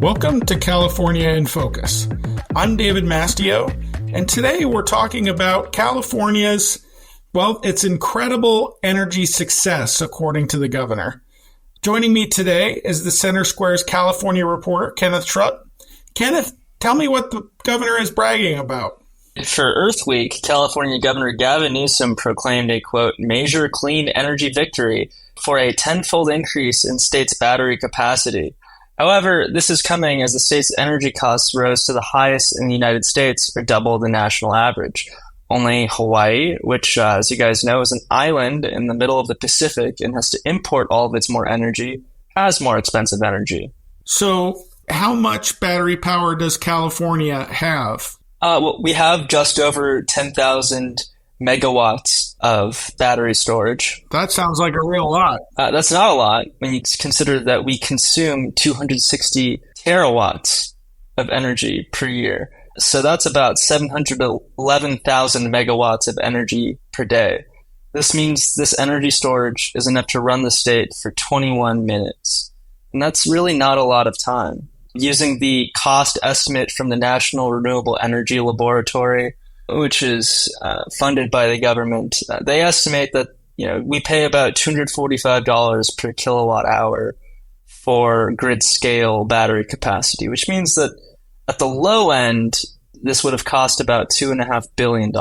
Welcome to California in Focus. I'm David Mastio, and today we're talking about California's, its incredible energy success, according to the governor. Joining me today is the Center Square's California reporter, Kenneth Trutt. Kenneth, tell me what the governor is bragging about. For Earth Week, California Governor Gavin Newsom proclaimed a, quote, major clean energy victory for a tenfold increase in state's battery capacity. However, this is coming as the state's energy costs rose to the highest in the United States, or double the national average. Only Hawaii, which, as you guys know, is an island in the middle of the Pacific and has to import all of its more energy, has more expensive energy. So how much battery power does California have? We have just over 10,000 megawatts of battery storage. That sounds like a real lot. That's not a lot when you consider that we consume 260 terawatts of energy per year. So that's about 711,000 megawatts of energy per day. This means this energy storage is enough to run the state for 21 minutes. And that's really not a lot of time. Using the cost estimate from the National Renewable Energy Laboratory, which is funded by the government, they estimate that we pay about $245 per kilowatt hour for grid scale battery capacity, which means that at the low end, this would have cost about $2.5 billion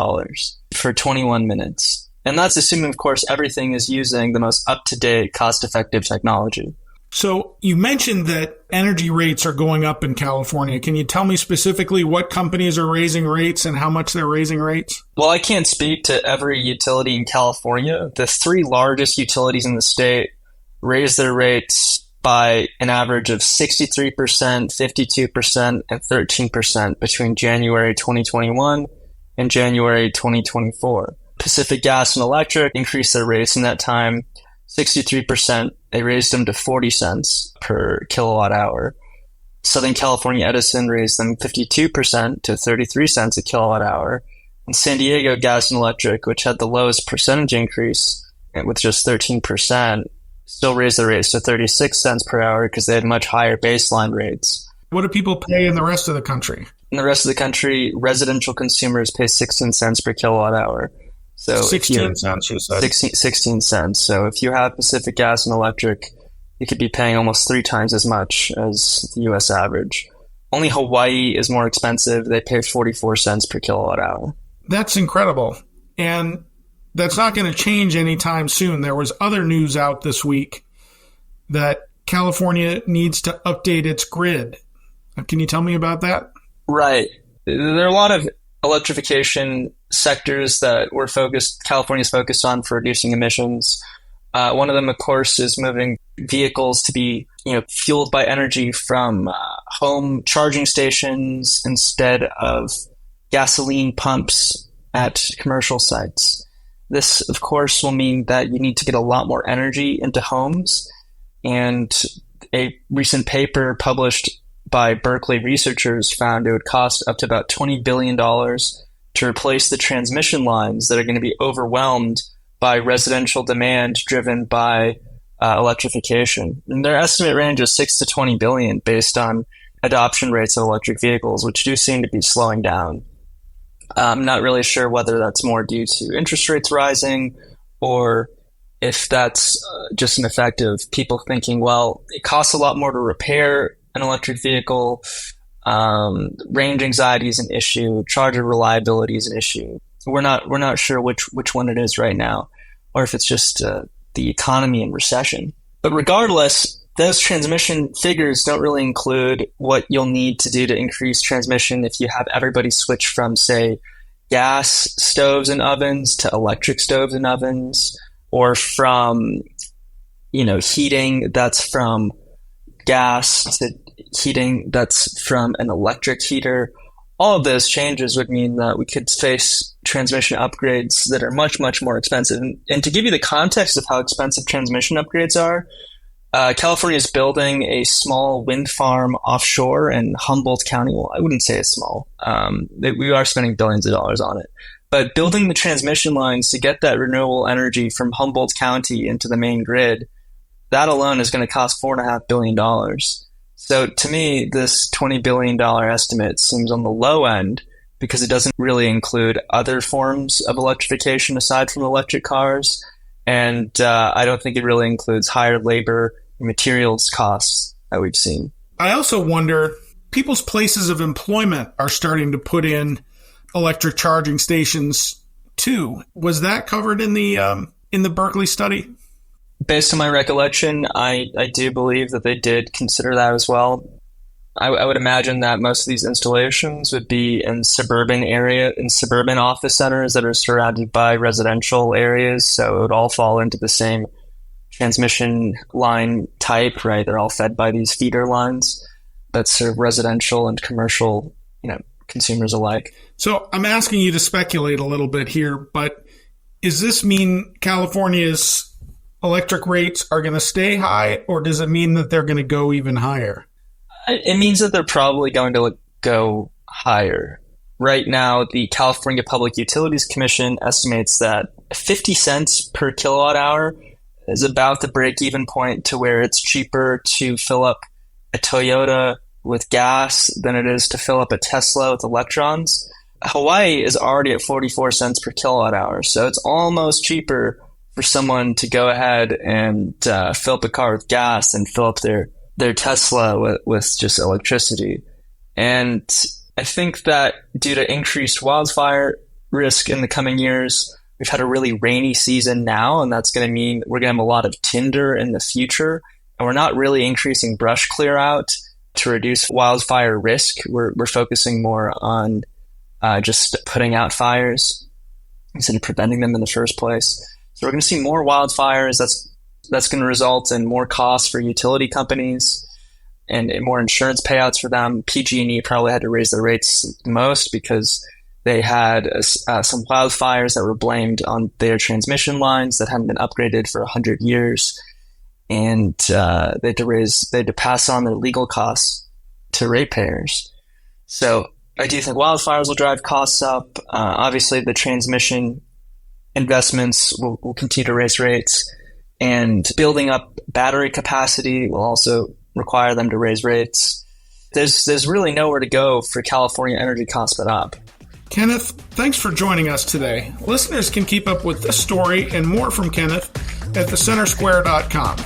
for 21 minutes. And that's assuming, of course, everything is using the most up-to-date, cost-effective technology. So you mentioned that energy rates are going up in California. Can you tell me specifically what companies are raising rates and how much they're raising rates? Well, I can't speak to every utility in California. The three largest utilities in the state raised their rates by an average of 63%, 52%, and 13% between January 2021 and January 2024. Pacific Gas and Electric increased their rates in that time 63%. They raised them to 40 cents per kilowatt hour. Southern California Edison raised them 52% to 33 cents a kilowatt hour. And San Diego Gas and Electric, which had the lowest percentage increase with just 13%, still raised their rates to 36 cents per hour because they had much higher baseline rates. What do people pay in the rest of the country? In the rest of the country, residential consumers pay 16 cents per kilowatt hour. So 16 cents, you said. 16 cents. So if you have Pacific Gas and Electric, you could be paying almost 3 times as much as the U.S. average. Only Hawaii is more expensive. They pay 44 cents per kilowatt hour. That's incredible. And that's not going to change anytime soon. There was other news out this week that California needs to update its grid. Can you tell me about that? Right. There are a lot of electrification sectors that California's focused on for reducing emissions. One of them, of course, is moving vehicles to be, fueled by energy from home charging stations instead of gasoline pumps at commercial sites. This, of course, will mean that you need to get a lot more energy into homes. And a recent paper published by Berkeley researchers found it would cost up to about $20 billion to replace the transmission lines that are going to be overwhelmed by residential demand driven by electrification. And their estimate range is 6 to 20 billion based on adoption rates of electric vehicles, which do seem to be slowing down. I'm not really sure whether that's more due to interest rates rising or if that's just an effect of people thinking, well, it costs a lot more to repair an electric vehicle. Range anxiety is an issue. Charger reliability is an issue. We're not sure which one it is right now, or if it's just the economy and recession. But regardless, those transmission figures don't really include what you'll need to do to increase transmission if you have everybody switch from, say, gas stoves and ovens to electric stoves and ovens, or from heating that's from gas to heating that's from an electric heater. All of those changes would mean that we could face transmission upgrades that are much, much more expensive. And to give you the context of how expensive transmission upgrades are, California is building a small wind farm offshore in Humboldt County. Well, I wouldn't say it's small. We are spending billions of dollars on it. But building the transmission lines to get that renewable energy from Humboldt County into the main grid, that alone is going to cost $4.5 billion. So to me, this $20 billion estimate seems on the low end because it doesn't really include other forms of electrification aside from electric cars. And I don't think it really includes higher labor and materials costs that we've seen. I also wonder, people's places of employment are starting to put in electric charging stations too. Was that covered in the Berkeley study? Based on my recollection, I do believe that they did consider that as well. I would imagine that most of these installations would be in suburban office centers that are surrounded by residential areas. So it would all fall into the same transmission line type, right? They're all fed by these feeder lines that serve residential and commercial, consumers alike. So I'm asking you to speculate a little bit here, but does this mean California's electric rates are going to stay high, or does it mean that they're going to go even higher? It means that they're probably going to go higher. Right now, the California Public Utilities Commission estimates that 50 cents per kilowatt hour is about the break-even point to where it's cheaper to fill up a Toyota with gas than it is to fill up a Tesla with electrons. Hawaii is already at 44 cents per kilowatt hour, so it's almost cheaper for someone to go ahead and fill up a car with gas and fill up their Tesla with just electricity. And I think that due to increased wildfire risk in the coming years, we've had a really rainy season now, and that's going to mean we're going to have a lot of tinder in the future. And we're not really increasing brush clear out to reduce wildfire risk. We're focusing more on just putting out fires instead of preventing them in the first place. So we're going to see more wildfires. That's going to result in more costs for utility companies and more insurance payouts for them. PG&E probably had to raise their rates most because they had some wildfires that were blamed on their transmission lines that hadn't been upgraded for 100 years. And they had to pass on their legal costs to ratepayers. So I do think wildfires will drive costs up. Obviously, the transmission investments will continue to raise rates, and building up battery capacity will also require them to raise rates. There's really nowhere to go for California energy costs but up. Kenneth, thanks for joining us today. Listeners can keep up with this story and more from Kenneth at thecentersquare.com.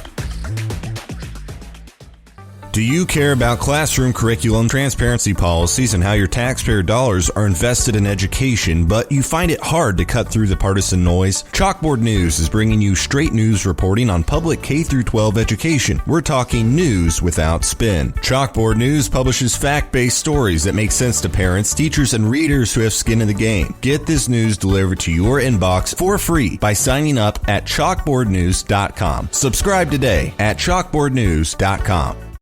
Do you care about classroom curriculum, transparency policies, and how your taxpayer dollars are invested in education, but you find it hard to cut through the partisan noise? Chalkboard News is bringing you straight news reporting on public K-12 education. We're talking news without spin. Chalkboard News publishes fact-based stories that make sense to parents, teachers, and readers who have skin in the game. Get this news delivered to your inbox for free by signing up at chalkboardnews.com. Subscribe today at chalkboardnews.com.